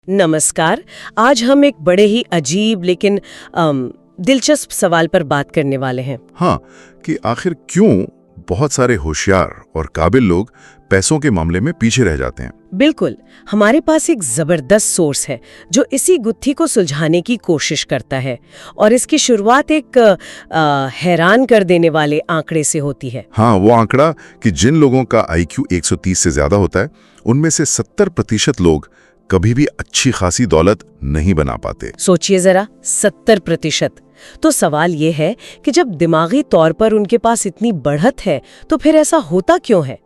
नमस्कार। आज हम एक बड़े ही अजीब लेकिन दिलचस्प सवाल पर बात करने वाले हैं। हाँ, कि आखिर क्यों बहुत सारे होशियार और काबिल लोग पैसों के मामले में पीछे रह जाते हैं। बिल्कुल, हमारे पास एक जबरदस्त सोर्स है जो इसी गुत्थी को सुलझाने की कोशिश करता है और इसकी शुरुआत एक हैरान कर देने वाले आंकड़े से होती है। हाँ, वो आंकड़ा कि जिन लोगों का IQ 130 से ज्यादा होता है उनमें से 70% लोग कभी भी अच्छी खासी दौलत नहीं बना पाते। सोचिए जरा, 70%। तो सवाल ये है कि जब दिमागी तौर पर उनके पास इतनी बढ़त है तो फिर ऐसा होता क्यों है?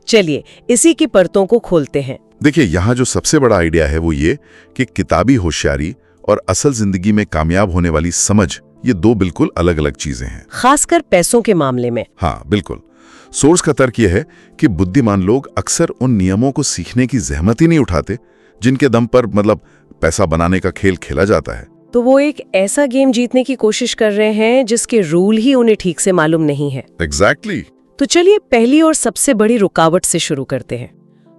चलिए इसी की परतों को खोलते हैं। देखिए, यहाँ जो सबसे बड़ा आइडिया है वो ये कि किताबी होशियारी और असल जिंदगी में कामयाब होने वाली समझ, ये दो बिल्कुल अलग अलग चीजें हैं, खासकर पैसों के मामले में। हाँ बिल्कुल। सोर्स का तर्क यह है कि बुद्धिमान लोग अक्सर उन नियमों को सीखने की जहमत ही नहीं उठाते जिनके दम पर पैसा बनाने का खेल खेला जाता है। तो वो एक ऐसा गेम जीतने की कोशिश कर रहे हैं जिसके रूल ही उन्हें ठीक से मालूम नहीं है। एग्जैक्टली। तो चलिए पहली और सबसे बड़ी रुकावट से शुरू करते हैं।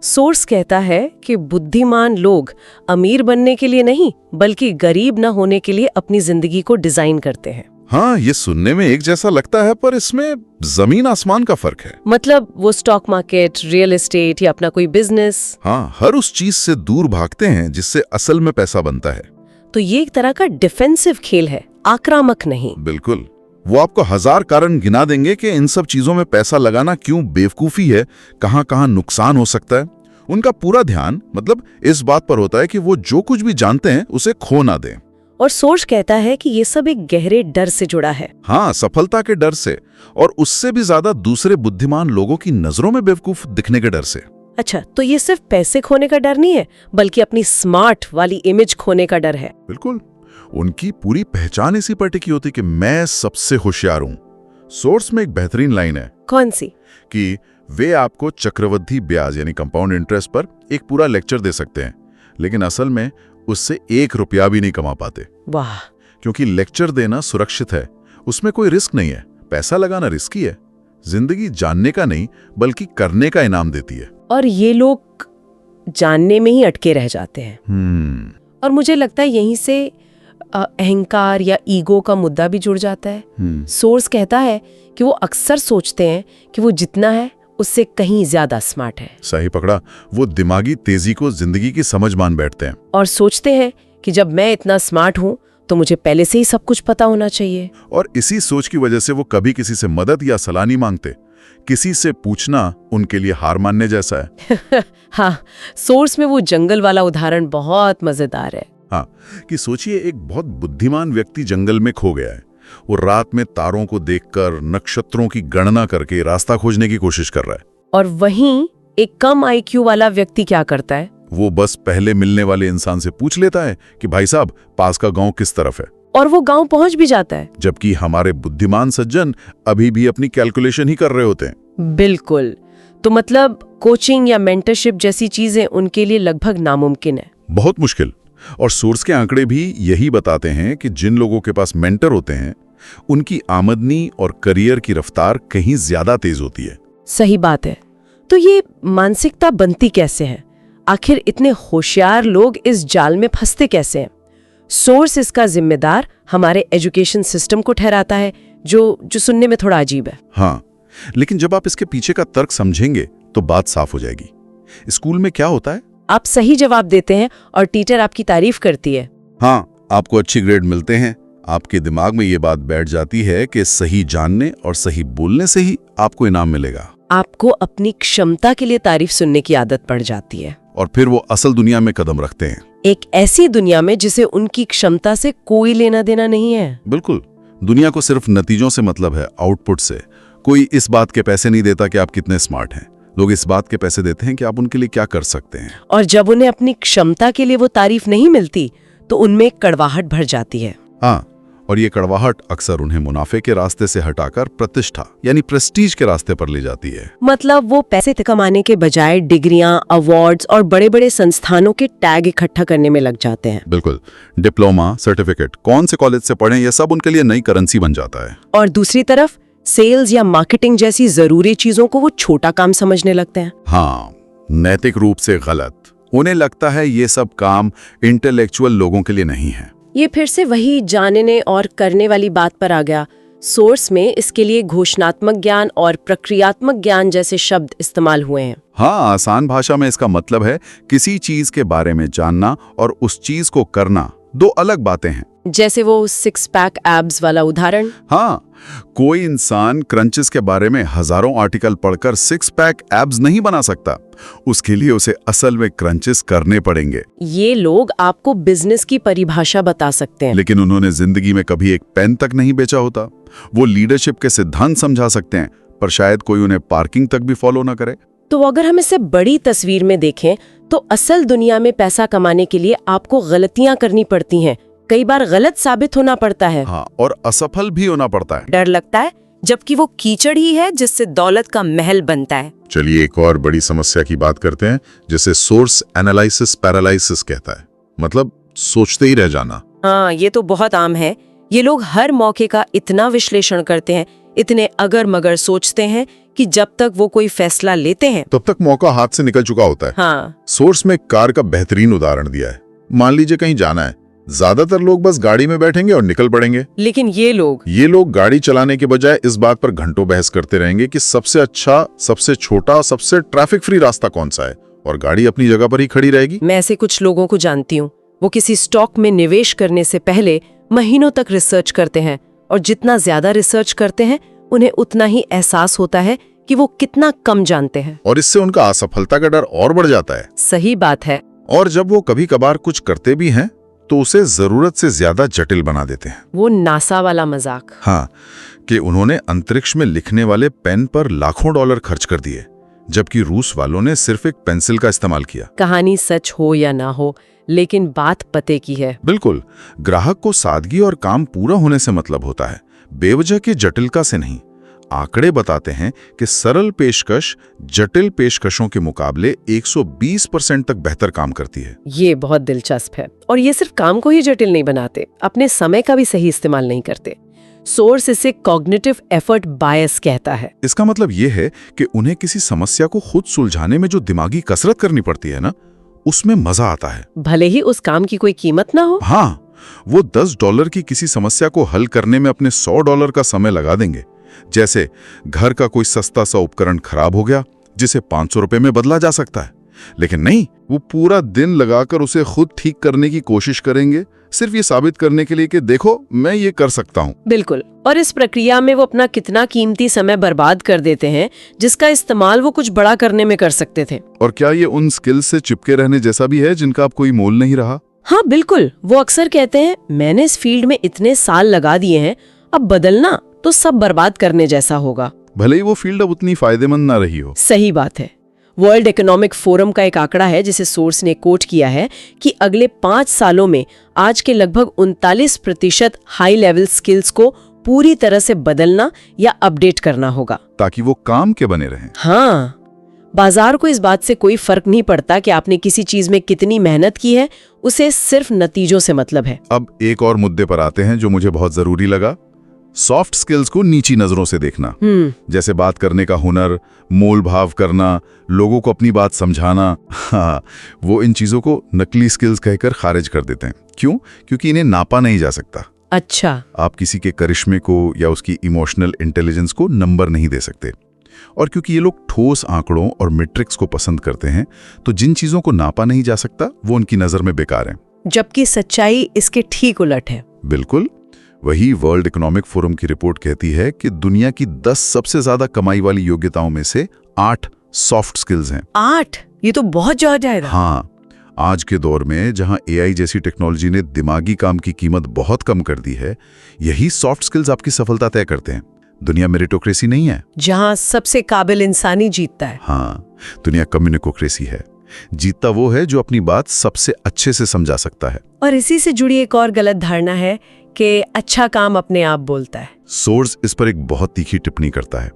सोर्स कहता है कि बुद्धिमान लोग अमीर बनने के लिए नहीं बल्कि गरीब न होने के लिए अपनी जिंदगी को डिजाइन करते हैं। हाँ, ये सुनने में एक जैसा लगता है पर इसमें जमीन आसमान का फर्क है। मतलब वो स्टॉक मार्केट, रियल एस्टेट या अपना कोई बिजनेस, हाँ, हर उस चीज से दूर भागते हैं जिससे असल में पैसा बनता है। तो ये एक तरह का डिफेंसिव खेल है, आक्रामक नहीं। बिल्कुल। वो आपको 1000 कारण गिना देंगे कि इन सब चीजों में पैसा लगाना क्यों बेवकूफी है, कहां-कहां नुकसान हो सकता है। उनका पूरा ध्यान इस बात पर होता है कि वो जो कुछ भी जानते हैं उसे खो ना दें। और सोर्स कहता है कि ये सब एक गहरे डर से जुड़ा है। हाँ, सफलता के डर से, और उससे भी ज्यादा दूसरे बुद्धिमान लोगों की नजरों में बेवकूफ दिखने के डर से। अच्छा, तो ये सिर्फ पैसे खोने का डर नहीं है बल्कि अपनी स्मार्ट वाली इमेज खोने का डर है। बिल्कुल। उनकी पूरी पहचान इसी पर टिकी होती कि मैं सबसे होशियार हूं। सोर्स में एक बेहतरीन लाइन है। कौन सी? कि वे आपको चक्रवृद्धि ब्याज यानी कंपाउंड इंटरेस्ट पर एक पूरा लेक्चर दे सकते हैं, लेकिन असल में उससे 1 रुपया भी नहीं कमा पाते। वाह। क्योंकि लेक्चर देना सुरक्षित है, उसमें कोई रिस्क नहीं है। पैसा लगाना रिस्की है। जिंदगी जानने का नहीं बल्कि करने का इनाम देती है। और ये लोग जानने में ही अटके रह जाते हैं। और मुझे लगता है यहीं से अहंकार या ईगो का मुद्दा भी जुड़ जाता है। सोर्स कहता है कि वो अक्सर सोचते हैं कि वो जितना है उससे कहीं ज्यादा स्मार्ट है। सही पकड़ा। वो दिमागी तेजी को जिंदगी की समझ मान बैठते हैं और सोचते हैं कि जब मैं इतना स्मार्ट हूं तो मुझे पहले से ही सब कुछ पता होना चाहिए। और इसी सोच की वजह से वो कभी किसी से मदद या सलाह नहीं मांगते। किसी से पूछना उनके लिए हार मानने जैसा है। हाँ, सोर्स में वो जंगल वाला उदाहरण बहुत मजेदार है। हाँ, कि सोचिए एक बहुत बुद्धिमान व्यक्ति जंगल में खो गया है। वो रात में तारों को देखकर, नक्षत्रों की गणना करके रास्ता खोजने की कोशिश कर रहा है। और वहीं एक कम IQ वाला व्यक्ति क्या करता है? वो बस पहले मिलने वाले इंसान से पूछ लेता है कि भाई साहब, पास का गांव किस तरफ है, और वो गांव पहुंच भी जाता है। जबकि हमारे बुद्धिमान सज्जन अभी भी अपनी कैलकुलेशन ही कर रहे होते हैं। बिल्कुल। तो कोचिंग या मेंटरशिप जैसी चीजें उनके लिए लगभग नामुमकिन है। बहुत मुश्किल। और सोर्स के आंकड़े भी यही बताते हैं कि जिन लोगों के पास मेंटर होते हैं उनकी आमदनी और करियर की रफ्तार कहीं ज्यादा तेज होती है। सही बात है। तो ये मानसिकता बनती कैसे है? आखिर इतने होशियार लोग इस जाल में फंसते कैसे हैं? सोर्स इसका जिम्मेदार हमारे एजुकेशन सिस्टम को ठहराता है, जो सुनने में थोड़ा अजीब है। हाँ, लेकिन जब आप इसके पीछे का तर्क समझेंगे तो बात साफ हो जाएगी। स्कूल में क्या होता है? आप सही जवाब देते हैं और टीचर आपकी तारीफ करती है। हाँ, आपको अच्छी ग्रेड मिलते हैं। आपके दिमाग में ये बात बैठ जाती है कि सही जानने और सही बोलने से ही आपको इनाम मिलेगा। आपको अपनी क्षमता के लिए तारीफ सुनने की आदत पड़ जाती है। और फिर वो असल दुनिया में कदम रखते हैं, एक ऐसी दुनिया में जिसे उनकी क्षमता से कोई लेना देना नहीं है। बिल्कुल। दुनिया को सिर्फ नतीजों से मतलब है, आउटपुट से। कोई इस बात के पैसे नहीं देता कि आप कितने स्मार्ट हैं। लोग इस बात के पैसे देते हैं कि आप उनके लिए क्या कर सकते हैं। और जब उन्हें अपनी क्षमता के लिए वो तारीफ नहीं मिलती तो उनमें कड़वाहट भर जाती है। हाँ, और ये कड़वाहट अक्सर उन्हें मुनाफे के रास्ते से हटाकर प्रतिष्ठा यानी प्रेस्टीज के रास्ते पर ले जाती है। वो पैसे कमाने के बजाय डिग्रियां, अवार्ड्स और बड़े बड़े संस्थानों के टैग इकट्ठा करने में लग जाते हैं। बिल्कुल। डिप्लोमा, सर्टिफिकेट, कौन से कॉलेज से पढ़ें, यह सब उनके लिए नई करेंसी बन जाता है। और दूसरी तरफ सेल्स या मार्केटिंग जैसी जरूरी चीजों को वो छोटा काम समझने लगते हैं। हाँ, नैतिक रूप से गलत, उन्हें लगता है ये सब काम इंटेलेक्चुअल लोगों के लिए नहीं है। ये फिर से वही जानने और करने वाली बात पर आ गया। सोर्स में इसके लिए घोषणात्मक ज्ञान और प्रक्रियात्मक ज्ञान जैसे शब्द इस्तेमाल हुए हैं। हाँ, आसान भाषा में इसका मतलब है किसी चीज के बारे में जानना और उस चीज को करना दो अलग बातें हैं। जैसे वो 6 पैक एब्स वाला उदाहरण। हाँ, कोई इंसान क्रंचेस के बारे में हजारों आर्टिकल पढ़कर 6 पैक एब्स नहीं बना सकता। उसके लिए उसे असल में क्रंचेस करने पड़ेंगे। ये लोग आपको बिजनेस की परिभाषा बता सकते हैं, लेकिन उन्होंने जिंदगी में कभी एक पेन तक नहीं बेचा होता। वो लीडरशिप के सिद्धांत समझा सकते हैं, पर शायद कोई उन्हें पार्किंग तक भी फॉलो ना करे। तो अगर हम इसे बड़ी तस्वीर में देखें तो असल दुनिया में पैसा कमाने के लिए आपको गलतियां करनी पड़ती हैं, कई बार गलत साबित होना पड़ता है। हाँ, और असफल भी होना पड़ता है। डर लगता है, जबकि वो कीचड़ ही है जिससे दौलत का महल बनता है। चलिए एक और बड़ी समस्या की बात करते हैं, जिसे सोर्स एनालिसिस पैरालिसिस कहता है, मतलब सोचते ही रह जाना। हाँ, ये तो बहुत आम है। ये लोग हर मौके का इतना विश्लेषण करते हैं, इतने अगर मगर सोचते हैं कि जब तक वो कोई फैसला लेते हैं तब तक मौका हाथ से निकल चुका होता है। हाँ। सोर्स में कार का बेहतरीन उदाहरण दिया है। मान लीजिए कहीं जाना है, ज्यादातर लोग बस गाड़ी में बैठेंगे और निकल पड़ेंगे। लेकिन ये लोग गाड़ी चलाने के बजाय इस बात पर घंटों बहस करते रहेंगे कि सबसे अच्छा, सबसे छोटा, सबसे ट्रैफिक फ्री रास्ता कौन सा है, और गाड़ी अपनी जगह पर ही खड़ी रहेगी। मैं ऐसे कुछ लोगों को जानती हूँ। वो किसी स्टॉक में निवेश करने से पहले महीनों तक रिसर्च करते हैं, और जितना ज्यादा रिसर्च करते हैं उन्हें उतना ही एहसास होता है कि वो कितना कम जानते हैं, और इससे उनका असफलता का डर और बढ़ जाता है। सही बात है। और जब वो कभी कभार कुछ करते भी हैं तो उसे जरूरत से ज्यादा जटिल बना देते हैं। वो नासा वाला मजाक। हाँ, कि उन्होंने अंतरिक्ष में लिखने वाले पेन पर लाखों डॉलर खर्च कर दिए, जबकि रूस वालों ने सिर्फ एक पेंसिल का इस्तेमाल किया। कहानी सच हो या ना हो, लेकिन बात पते की है। बिल्कुल, ग्राहक को सादगी और काम पूरा होने से मतलब होता है, बेवजह की जटिलता से नहीं। आंकड़े बताते हैं कि सरल पेशकश जटिल पेशकशों के मुकाबले 120% तक बेहतर काम करती है। ये बहुत दिलचस्प है। और ये सिर्फ काम को ही जटिल नहीं बनाते, अपने समय का भी सही इस्तेमाल नहीं करते। सोर्स इसे कॉग्निटिव एफर्ट बायस कहता है। इसका मतलब ये है कि उन्हें किसी समस्या को खुद सुलझाने में जो दिमागी कसरत करनी पड़ती है ना, उसमें मजा आता है, भले ही उस काम की कोई कीमत ना हो। हाँ, वो $10 की किसी समस्या को हल करने में अपने $100 का समय लगा देंगे। जैसे घर का कोई सस्ता सा उपकरण खराब हो गया जिसे 500 रुपए में बदला जा सकता है, लेकिन नहीं, वो पूरा दिन लगाकर उसे खुद ठीक करने की कोशिश करेंगे, सिर्फ ये साबित करने के लिए कि देखो मैं ये कर सकता हूँ। बिल्कुल, और इस प्रक्रिया में वो अपना कितना कीमती समय बर्बाद कर देते हैं जिसका इस्तेमाल वो कुछ बड़ा करने में कर सकते थे। और क्या ये उन स्किल्स से चिपके रहने जैसा भी है जिनका अब कोई मोल नहीं रहा? हाँ बिल्कुल, वो अक्सर कहते हैं मैंने इस फील्ड में इतने साल लगा दिए हैं, अब बदलना तो सब बर्बाद करने जैसा होगा, भले ही वो फील्ड अब उतनी फायदेमंद ना रही हो। सही बात है। वर्ल्ड इकोनॉमिक फोरम का एक आंकड़ा है जिसे सोर्स ने कोट किया है कि अगले 5 सालों में आज के लगभग 39% हाई लेवल स्किल्स को पूरी तरह से बदलना या अपडेट करना होगा, ताकि वो काम के बने रहें। हाँ, बाजार को इस बात से कोई फर्क नहीं पड़ता कि आपने किसी चीज में कितनी मेहनत की है, उसे सिर्फ नतीजों से मतलब है। अब एक और मुद्दे पर आते हैं जो मुझे बहुत जरूरी लगा, सॉफ्ट स्किल्स को नीची नजरों से देखना। जैसे बात करने का हुनर, मोल भाव करना, लोगों को अपनी बात समझाना। हाँ, वो इन चीजों को नकली स्किल्स कहकर खारिज कर देते हैं। क्यों? क्योंकि इन्हें नापा नहीं जा सकता। अच्छा, आप किसी के करिश्मे को या उसकी इमोशनल इंटेलिजेंस को नंबर नहीं दे सकते। और क्योंकि ये लोग ठोस आंकड़ों और मैट्रिक्स को पसंद करते हैं, तो जिन चीजों को नापा नहीं जा सकता वो उनकी नजर में बेकार हैं। जबकि सच्चाई इसके ठीक उलट है। बिल्कुल, वही वर्ल्ड इकोनॉमिक फोरम की रिपोर्ट कहती है कि दुनिया की 10 सबसे ज्यादा कमाई वाली योग्यताओं में से 8 सॉफ्ट स्किल्स हैं। 8? ये तो बहुत ज्यादा है। हाँ, आज के दौर में जहां एआई जैसी टेक्नोलॉजी ने दिमागी काम की कीमत बहुत कम कर दी है, यही सॉफ्ट स्किल्स आपकी सफलता तय करते हैं। दुनिया मेरिटोक्रेसी नहीं है जहां सबसे काबिल इंसानी जीतता है। हाँ, दुनिया कम्युनिकोक्रेसी है। जीतता वो है जो अपनी बात सबसे अच्छे से समझा सकता है। और इसी से जुड़ी एक और गलत धारणा है कि अच्छा काम अपने आप बोलता है। सोर्स इस पर एक बहुत तीखी टिप्पणी करता है,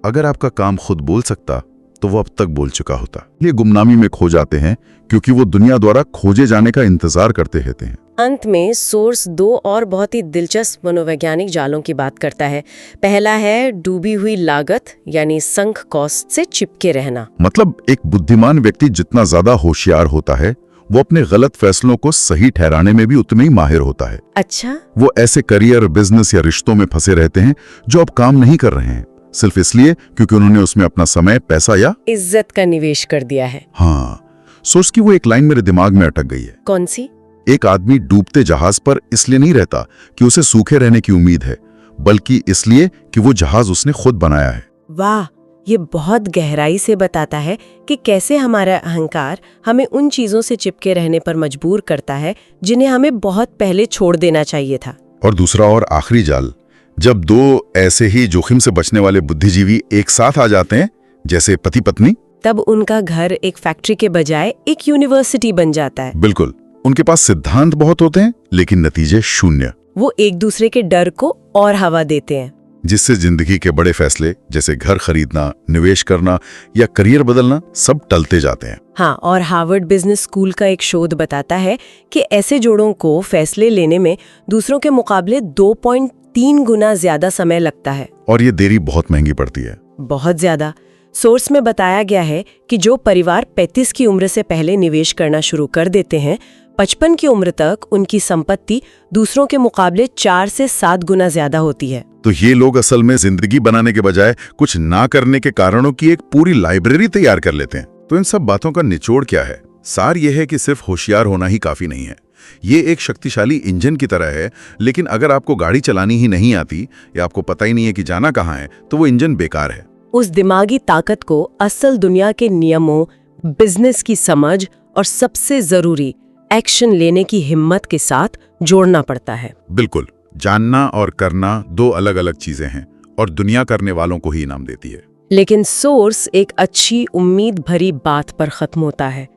अगर आपका काम खुद बोल सकता तो वो अब तक बोल चुका होता। ये गुमनामी में खो जाते हैं क्योंकि वो दुनिया द्वारा खोजे जाने का इंतजार करते रहते हैं। अंत में सोर्स 2 और बहुत ही दिलचस्प मनोवैज्ञानिक जालों की बात करता है। पहला है डूबी हुई लागत यानी संक कॉस्ट से चिपके रहना। मतलब एक बुद्धिमान व्यक्ति जितना ज्यादा होशियार होता है वो अपने गलत फैसलों को सही ठहराने में भी उतना ही माहिर होता है। अच्छा। वो ऐसे करियर, बिजनेस या रिश्तों में फंसे रहते हैं जो अब काम नहीं कर रहे हैं, सिर्फ इसलिए क्योंकि उन्होंने उसमें अपना समय, पैसा या इज्जत का निवेश कर दिया है। हाँ, सोर्स की वो एक लाइन मेरे दिमाग में अटक गई है। कौन सी? एक आदमी डूबते जहाज पर इसलिए नहीं रहता कि उसे सूखे रहने की उम्मीद है, बल्कि इसलिए कि वो जहाज उसने खुद बनाया है। वाह, ये बहुत गहराई से बताता है कि कैसे हमारा अहंकार हमें उन चीजों से चिपके रहने पर मजबूर करता है जिन्हें हमें बहुत पहले छोड़ देना चाहिए था। और दूसरा और आखिरी जाल, जब 2 ऐसे ही जोखिम से बचने वाले बुद्धिजीवी एक साथ आ जाते हैं, जैसे पति पत्नी, तब उनका घर एक फैक्ट्री के बजाय एक यूनिवर्सिटी बन जाता है। बिल्कुल, उनके पास सिद्धांत बहुत होते हैं लेकिन नतीजे शून्य। वो एक दूसरे के डर को और हवा देते हैं, जिससे जिंदगी के बड़े फैसले जैसे घर खरीदना, निवेश करना या करियर बदलना सब टलते जाते हैं। हाँ, और हार्वर्ड बिजनेस स्कूल का एक शोध बताता है कि ऐसे जोड़ों को फैसले लेने में दूसरों के मुकाबले 2.3 गुना ज्यादा समय लगता है। और ये देरी बहुत महंगी पड़ती है। बहुत ज्यादा। सोर्स में बताया गया है कि जो परिवार 35 की उम्र से पहले निवेश करना शुरू कर देते हैं, 55 की उम्र तक उनकी संपत्ति दूसरों के मुकाबले 4 से 7 गुना ज्यादा होती है। तो ये लोग असल में जिंदगी बनाने के बजाय कुछ ना करने के कारणों की एक पूरी लाइब्रेरी तैयार कर लेते हैं। तो इन सब बातों का निचोड़ क्या है? सार यह है कि सिर्फ होशियार होना ही काफी नहीं है। ये एक शक्तिशाली इंजन की तरह है, लेकिन अगर आपको गाड़ी चलानी ही नहीं आती या आपको पता ही नहीं है कि जाना कहाँ है, तो वो इंजन बेकार है। उस दिमागी ताकत को असल दुनिया के नियमों, बिजनेस की समझ और सबसे जरूरी एक्शन लेने की हिम्मत के साथ जोड़ना पड़ता है। बिल्कुल, जानना और करना 2 अलग-अलग चीजें हैं और दुनिया करने वालों को ही इनाम देती है। लेकिन सोर्स एक अच्छी उम्मीद भरी बात पर खत्म होता है।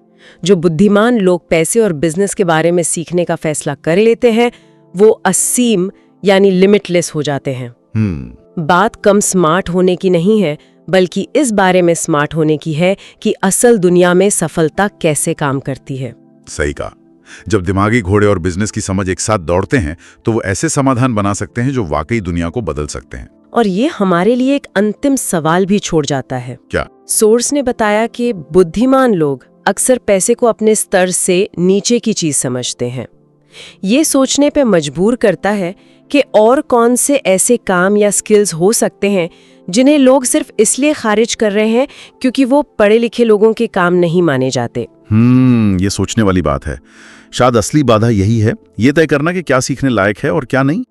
जो बुद्धिमान लोग पैसे और बिजनेस के बारे में सीखने का फैसला कर लेते हैं, वो असीम यानी लिमिटलेस हो जाते हैं। बात कम स्मार्ट होने की नहीं है, बल्कि इस बारे में स्मार्ट होने की है कि असल दुनिया में सफलता कैसे काम करती है। सही कहा। जब दिमागी घोड़े और बिजनेस की समझ एक साथ दौड़ते हैं, तो वो ऐसे समाधान बना सकते हैं जो वाकई दुनिया को बदल सकते हैं। और ये हमारे लिए एक अंतिम सवाल भी छोड़ जाता है। क्या? सोर्स ने बताया कि बुद्धिमान लोग अक्सर पैसे को अपने स्तर से नीचे की चीज समझते हैं। ये सोचने पे मजबूर करता है कि और कौन से ऐसे काम या स्किल्स हो सकते हैं जिन्हें लोग सिर्फ इसलिए खारिज कर रहे हैं क्योंकि वो पढ़े लिखे लोगों के काम नहीं माने जाते। ये सोचने वाली बात है। शायद असली बाधा यही है, ये तय करना कि क्या सीखने लायक है और क्या नहीं।